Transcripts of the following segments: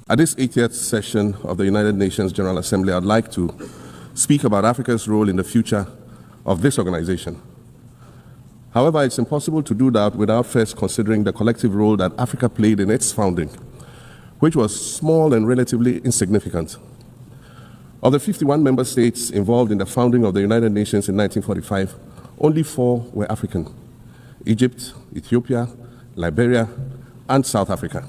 At this 80th session of the United Nations General Assembly, I'd like to speak about Africa's role in the future of this organization. However, it's impossible to do that without first considering the collective role that Africa played in its founding, which was small and relatively insignificant. Of the 51 member states involved in the founding of the United Nations in 1945, only 4 were African: Egypt, Ethiopia, Liberia, and South Africa.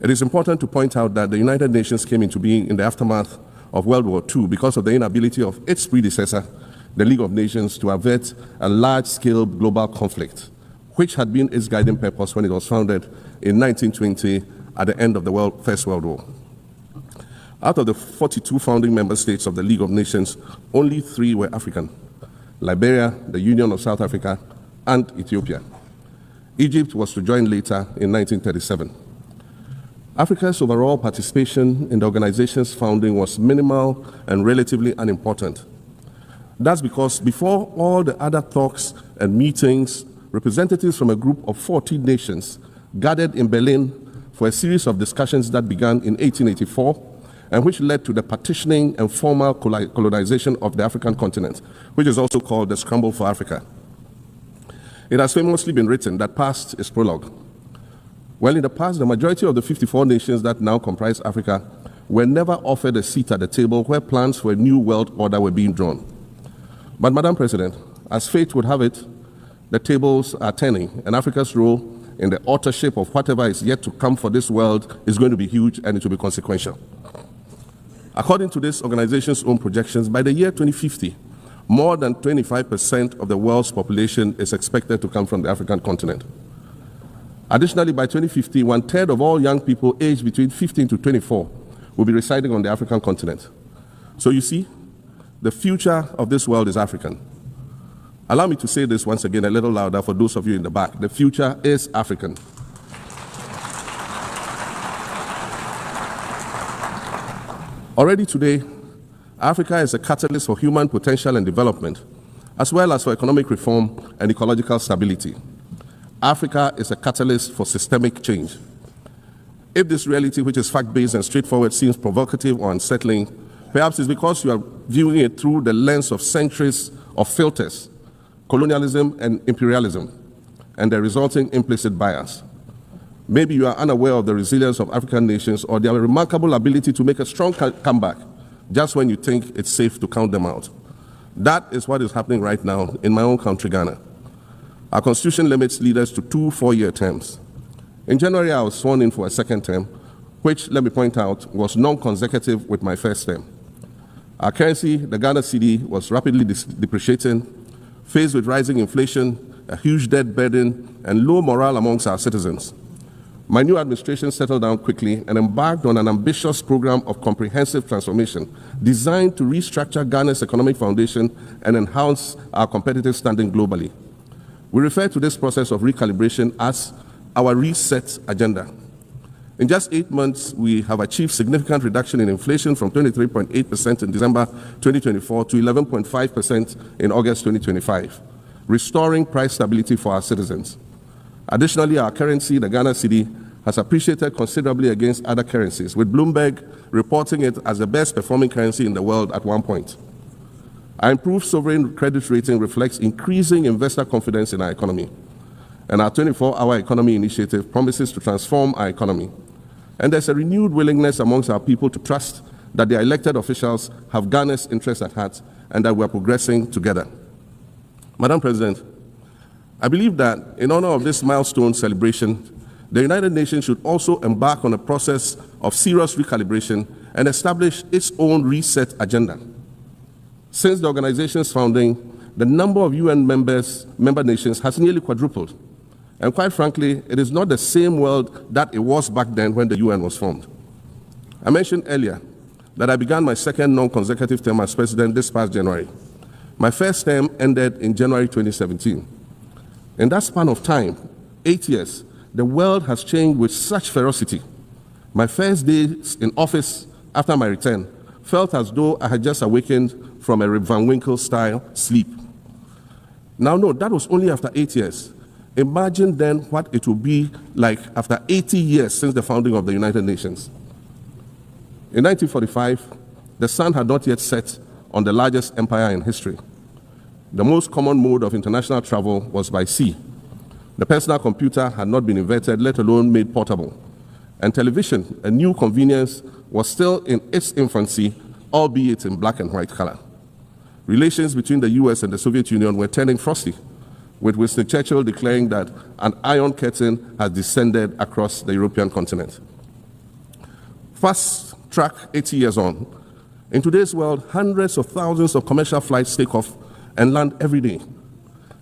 It is important to point out that the United Nations came into being in the aftermath of World War II because of the inability of its predecessor, the League of Nations, to avert a large-scale global conflict, which had been its guiding purpose when it was founded in 1920 at the end of the First World War. Out of the 42 founding member states of the League of Nations, only 3 were African: Liberia, the Union of South Africa, and Ethiopia. Egypt was to join later in 1937. Africa's overall participation in the organization's founding was minimal and relatively unimportant. That's because before all the other talks and meetings, representatives from a group of 14 nations gathered in Berlin for a series of discussions that began in 1884 and which led to the partitioning and formal colonization of the African continent, which is also called the Scramble for Africa. It has famously been written that past is prologue. Well, in the past, the majority of the 54 nations that now comprise Africa were never offered a seat at the table where plans for a new world order were being drawn. But, Madam President, as fate would have it, the tables are turning, and Africa's role in the authorship of whatever is yet to come for this world is going to be huge, and it will be consequential. According to this organization's own projections, by the year 2050, more than 25% of the world's population is expected to come from the African continent. Additionally, by 2050, 1/3 of all young people aged between 15 to 24 will be residing on the African continent. So you see, the future of this world is African. Allow me to say this once again a little louder for those of you in the back. The future is African. Already today, Africa is a catalyst for human potential and development, as well as for economic reform and ecological stability. Africa is a catalyst for systemic change. If this reality, which is fact-based and straightforward, seems provocative or unsettling, perhaps it's because you are viewing it through the lens of centuries of filters, colonialism and imperialism, and the resulting implicit bias. Maybe you are unaware of the resilience of African nations or their remarkable ability to make a strong comeback just when you think it's safe to count them out. That is what is happening right now in my own country, Ghana. Our constitution limits leaders to 2 4-year terms. In January, I was sworn in for a second term, which, let me point out, was non-consecutive with my first term. Our currency, the Ghana cedi, was rapidly depreciating, faced with rising inflation, a huge debt burden, and low morale amongst our citizens. My new administration settled down quickly and embarked on an ambitious program of comprehensive transformation designed to restructure Ghana's economic foundation and enhance our competitive standing globally. We refer to this process of recalibration as our reset agenda. In just 8 months, we have achieved significant reduction in inflation from 23.8% in December 2024 to 11.5% in August 2025, restoring price stability for our citizens. Additionally, our currency, the Ghana cedi, has appreciated considerably against other currencies, with Bloomberg reporting it as the best performing currency in the world at one point. Our improved sovereign credit rating reflects increasing investor confidence in our economy, and our 24-hour economy initiative promises to transform our economy. And there's a renewed willingness amongst our people to trust that their elected officials have Ghana's interests at heart and that we are progressing together. Madam President, I believe that in honor of this milestone celebration, the United Nations should also embark on a process of serious recalibration and establish its own reset agenda. Since the organization's founding, the number of UN member nations has nearly quadrupled. And quite frankly, it is not the same world that it was back then when the UN was formed. I mentioned earlier that I began my second non-consecutive term as president this past January. My first term ended in January 2017. In that span of time, 8 years, the world has changed with such ferocity. My first days in office after my return felt as though I had just awakened from a Rip Van Winkle-style sleep. Now, no, that was only after 8 years. Imagine then what it will be like after 80 years since the founding of the United Nations. In 1945, the sun had not yet set on the largest empire in history. The most common mode of international travel was by sea. The personal computer had not been invented, let alone made portable. And television, a new convenience, was still in its infancy, albeit in black and white color. Relations between the US and the Soviet Union were turning frosty, with Winston Churchill declaring that an iron curtain has descended across the European continent. Fast track 80 years on, in today's world, hundreds of thousands of commercial flights take off and land every day.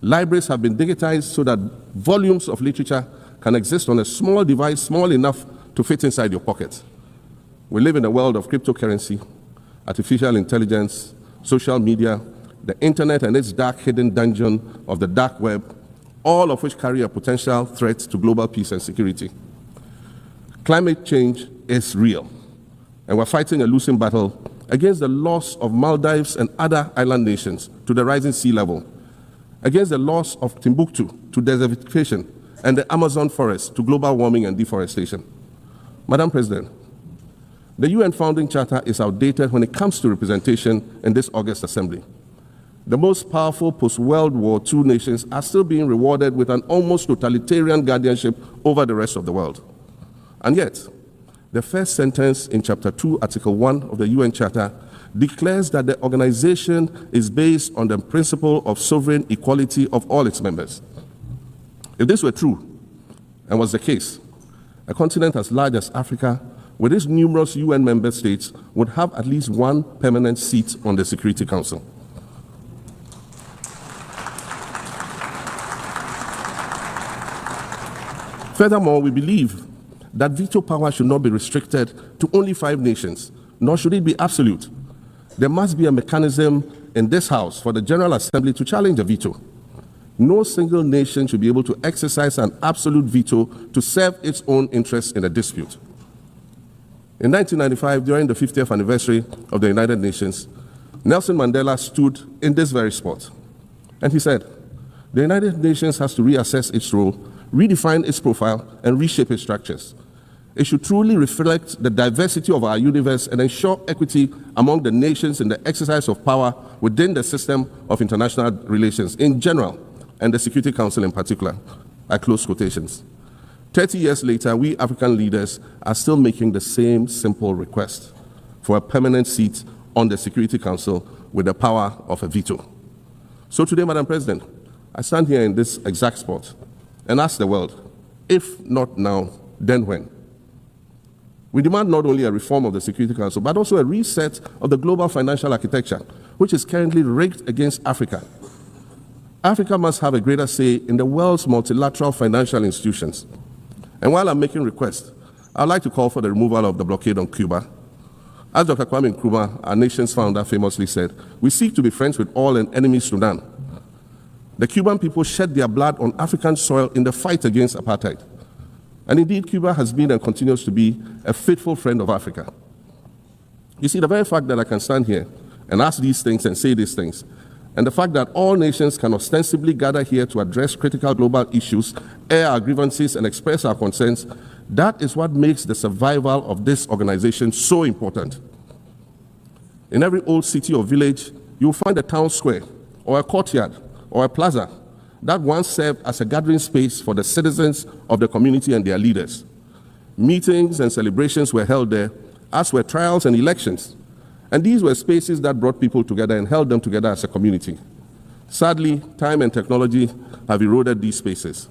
Libraries have been digitized so that volumes of literature can exist on a small device, small enough to fit inside your pocket. We live in a world of cryptocurrency, artificial intelligence, social media, the internet and its dark hidden dungeon of the dark web, all of which carry a potential threat to global peace and security. Climate change is real, and we're fighting a losing battle against the loss of Maldives and other island nations to the rising sea level, against the loss of Timbuktu to desertification and the Amazon forest to global warming and deforestation. Madam President, the UN Founding Charter is outdated when it comes to representation in this August Assembly. The most powerful post-World War II nations are still being rewarded with an almost totalitarian guardianship over the rest of the world. And yet, the first sentence in Chapter 2, Article 1 of the UN Charter declares that the organization is based on the principle of sovereign equality of all its members. If this were true, and was the case, a continent as large as Africa, with its numerous UN member states, would have at least one permanent seat on the Security Council. Furthermore, we believe that veto power should not be restricted to only 5 nations, nor should it be absolute. There must be a mechanism in this House for the General Assembly to challenge a veto. No single nation should be able to exercise an absolute veto to serve its own interests in a dispute. In 1995, during the 50th anniversary of the United Nations, Nelson Mandela stood in this very spot, and he said, "The United Nations has to reassess its role, redefine its profile, and reshape its structures. It should truly reflect the diversity of our universe and ensure equity among the nations in the exercise of power within the system of international relations in general, and the Security Council in particular," I close quotations. 30 years later, we African leaders are still making the same simple request for a permanent seat on the Security Council with the power of a veto. So today, Madam President, I stand here in this exact spot and ask the world, if not now, then when? We demand not only a reform of the Security Council, but also a reset of the global financial architecture, which is currently rigged against Africa. Africa must have a greater say in the world's multilateral financial institutions. And while I'm making requests, I'd like to call for the removal of the blockade on Cuba. As Dr. Kwame Nkrumah, our nation's founder, famously said, "We seek to be friends with all and enemies to none." The Cuban people shed their blood on African soil in the fight against apartheid. And indeed, Cuba has been and continues to be a faithful friend of Africa. You see, the very fact that I can stand here and ask these things and say these things, and the fact that all nations can ostensibly gather here to address critical global issues, air our grievances, and express our concerns, that is what makes the survival of this organization so important. In every old city or village, you will find a town square, or a courtyard, or a plaza that once served as a gathering space for the citizens of the community and their leaders. Meetings and celebrations were held there, as were trials and elections. And these were spaces that brought people together and held them together as a community. Sadly, time and technology have eroded these spaces.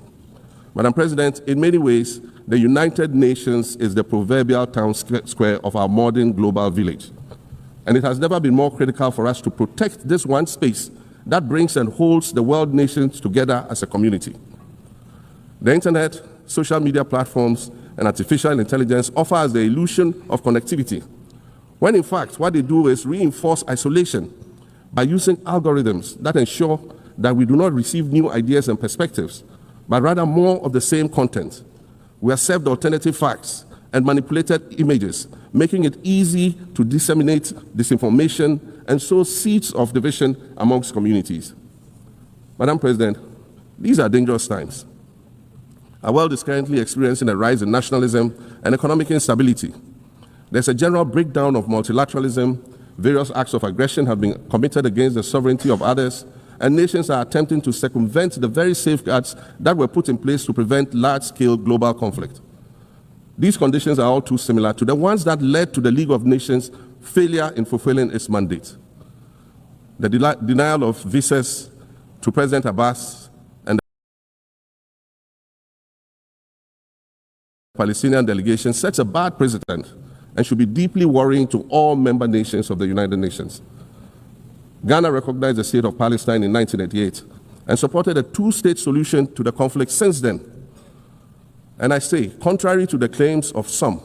Madam President, in many ways, the United Nations is the proverbial town square of our modern global village. And it has never been more critical for us to protect this one space that brings and holds the world nations together as a community. The internet, social media platforms, and artificial intelligence offer us the illusion of connectivity, when in fact what they do is reinforce isolation by using algorithms that ensure that we do not receive new ideas and perspectives, but rather more of the same content. We are served alternative facts and manipulated images, making it easy to disseminate disinformation and sow seeds of division amongst communities. Madam President, these are dangerous times. Our world is currently experiencing a rise in nationalism and economic instability. There's a general breakdown of multilateralism. Various acts of aggression have been committed against the sovereignty of others, and nations are attempting to circumvent the very safeguards that were put in place to prevent large-scale global conflict. These conditions are all too similar to the ones that led to the League of Nations' failure in fulfilling its mandate. The denial of visas to President Abbas and the Palestinian delegation sets a bad precedent and should be deeply worrying to all member nations of the United Nations. Ghana recognized the state of Palestine in 1988 and supported a two-state solution to the conflict since then. And I say, contrary to the claims of some,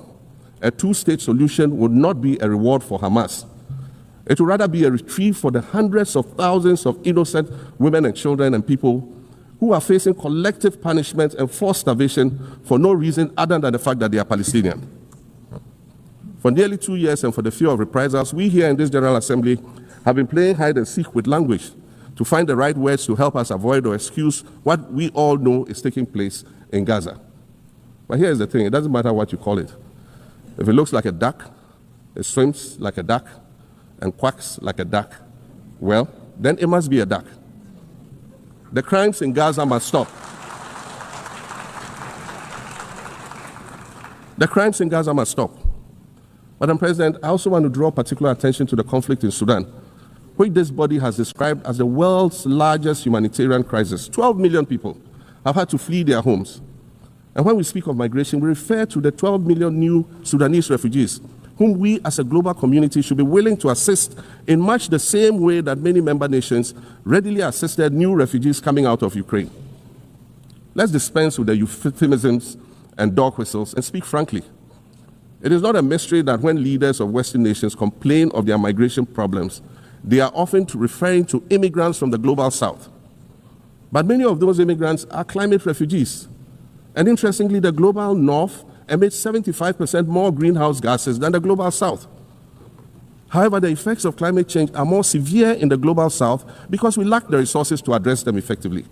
a two-state solution would not be a reward for Hamas. It would rather be a reprieve for the hundreds of thousands of innocent women and children and people who are facing collective punishment and forced starvation for no reason other than the fact that they are Palestinian. For nearly 2 years and for the fear of reprisals, we here in this General Assembly have been playing hide and seek with language to find the right words to help us avoid or excuse what we all know is taking place in Gaza. But here's the thing, it doesn't matter what you call it. If it looks like a duck, it swims like a duck, and quacks like a duck, well, then it must be a duck. The crimes in Gaza must stop. The crimes in Gaza must stop. Madam President, I also want to draw particular attention to the conflict in Sudan, which this body has described as the world's largest humanitarian crisis. 12 million people have had to flee their homes. And when we speak of migration, we refer to the 12 million new Sudanese refugees, whom we as a global community should be willing to assist in much the same way that many member nations readily assisted new refugees coming out of Ukraine. Let's dispense with the euphemisms and dog whistles and speak frankly. It is not a mystery that when leaders of Western nations complain of their migration problems, they are often referring to immigrants from the global south. But many of those immigrants are climate refugees. And interestingly, the global north emits 75% more greenhouse gases than the global south. However, the effects of climate change are more severe in the global south because we lack the resources to address them effectively.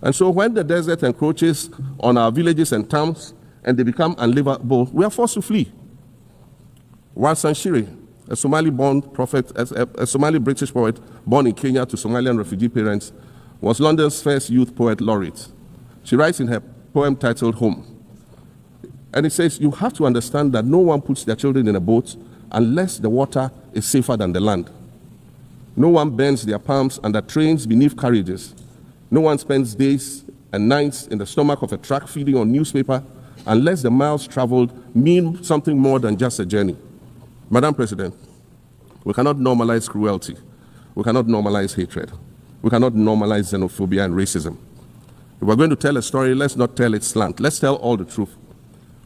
And so when the desert encroaches on our villages and towns and they become unlivable, we are forced to flee. Warsan Shire, a Somali-born prophet, a Somali-British poet born in Kenya to Somalian refugee parents, was London's first youth poet laureate. She writes in her poem titled Home. And it says, you have to understand that no one puts their children in a boat unless the water is safer than the land. No one bends their palms under trains beneath carriages. No one spends days and nights in the stomach of a truck feeding on newspaper unless the miles traveled mean something more than just a journey. Madam President, we cannot normalize cruelty. We cannot normalize hatred. We cannot normalize xenophobia and racism. If we're going to tell a story, let's not tell its slant. Let's tell all the truth.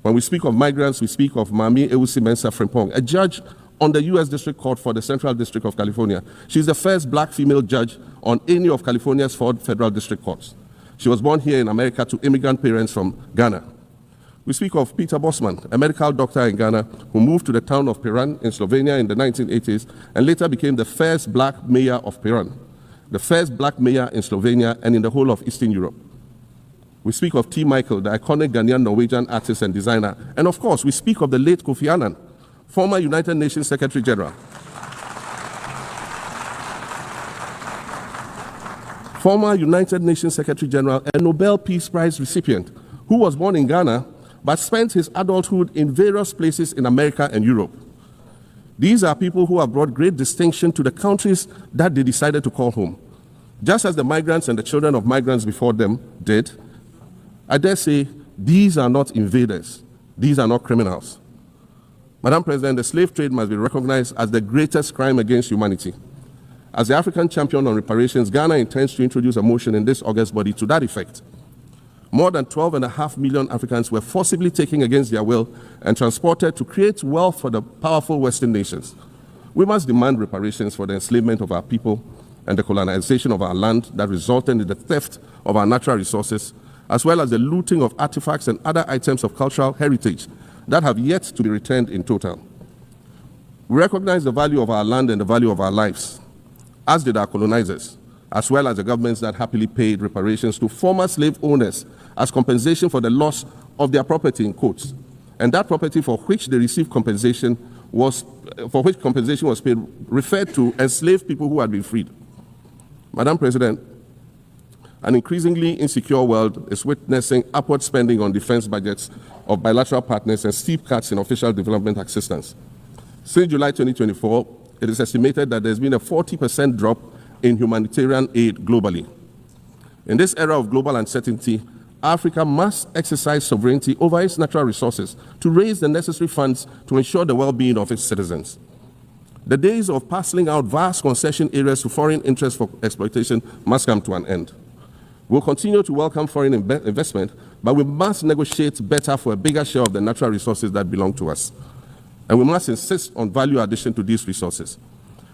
When we speak of migrants, we speak of Mami Ewusi Mensah Frimpong, a judge on the U.S. District Court for the Central District of California. She's the first black female judge on any of California's 4 federal district courts. She was born here in America to immigrant parents from Ghana. We speak of Peter Bosman, a medical doctor in Ghana who moved to the town of Piran in Slovenia in the 1980s and later became the first black mayor of Piran, the first black mayor in Slovenia and in the whole of Eastern Europe. We speak of T. Michael, the iconic Ghanaian Norwegian artist and designer. And of course, we speak of the late Kofi Annan, former United Nations Secretary General. Former United Nations Secretary General and Nobel Peace Prize recipient, who was born in Ghana, but spent his adulthood in various places in America and Europe. These are people who have brought great distinction to the countries that they decided to call home. Just as the migrants and the children of migrants before them did, I dare say, these are not invaders. These are not criminals. Madam President, the slave trade must be recognized as the greatest crime against humanity. As the African champion on reparations, Ghana intends to introduce a motion in this August body to that effect. More than 12.5 million Africans were forcibly taken against their will and transported to create wealth for the powerful Western nations. We must demand reparations for the enslavement of our people and the colonization of our land that resulted in the theft of our natural resources, as well as the looting of artifacts and other items of cultural heritage that have yet to be returned in total. We recognize the value of our land and the value of our lives, as did our colonizers, as well as the governments that happily paid reparations to former slave owners as compensation for the loss of their property in quotes. and that property for which they received compensation was paid referred to enslaved people who had been freed. Madam President, an increasingly insecure world is witnessing upward spending on defense budgets of bilateral partners and steep cuts in official development assistance. Since July 2024, it is estimated that there's been a 40% drop in humanitarian aid globally. In this era of global uncertainty, Africa must exercise sovereignty over its natural resources to raise the necessary funds to ensure the well-being of its citizens. The days of parceling out vast concession areas to foreign interests for exploitation must come to an end. We'll continue to welcome foreign investment, but we must negotiate better for a bigger share of the natural resources that belong to us. And we must insist on value addition to these resources.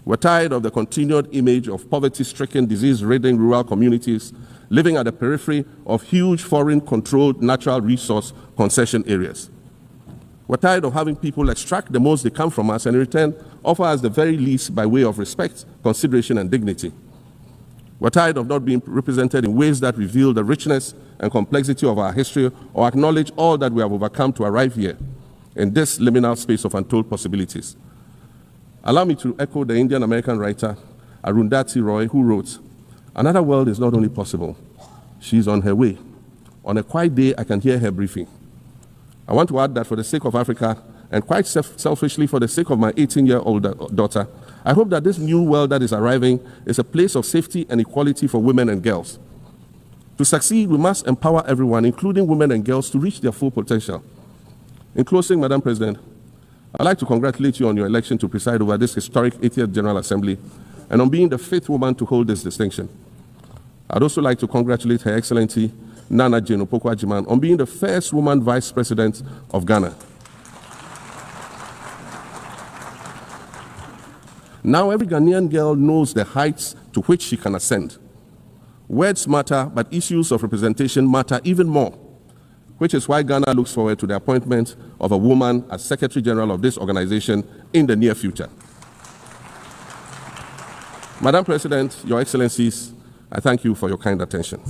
We're tired of the continued image of poverty-stricken, disease-ridden rural communities living at the periphery of huge foreign-controlled natural resource concession areas. We're tired of having people extract the most they can from us and in return offer us the very least by way of respect, consideration, and dignity. We're tired of not being represented in ways that reveal the richness and complexity of our history or acknowledge all that we have overcome to arrive here in this liminal space of untold possibilities. Allow me to echo the Indian-American writer Arundhati Roy, who wrote, "Another world is not only possible, she's on her way. On a quiet day, I can hear her briefing." I want to add that for the sake of Africa, and quite selfishly for the sake of my 18-year-old daughter, I hope that this new world that is arriving is a place of safety and equality for women and girls. To succeed, we must empower everyone, including women and girls, to reach their full potential. In closing, Madam President, I'd like to congratulate you on your election to preside over this historic 80th General Assembly and on being the 5th woman to hold this distinction. I'd also like to congratulate Her Excellency Nana Jane Opoku-Agyeman on being the first woman Vice President of Ghana. Now every Ghanaian girl knows the heights to which she can ascend. Words matter, but issues of representation matter even more, which is why Ghana looks forward to the appointment of a woman as Secretary General of this organization in the near future. Madam President, Your Excellencies, I thank you for your kind attention.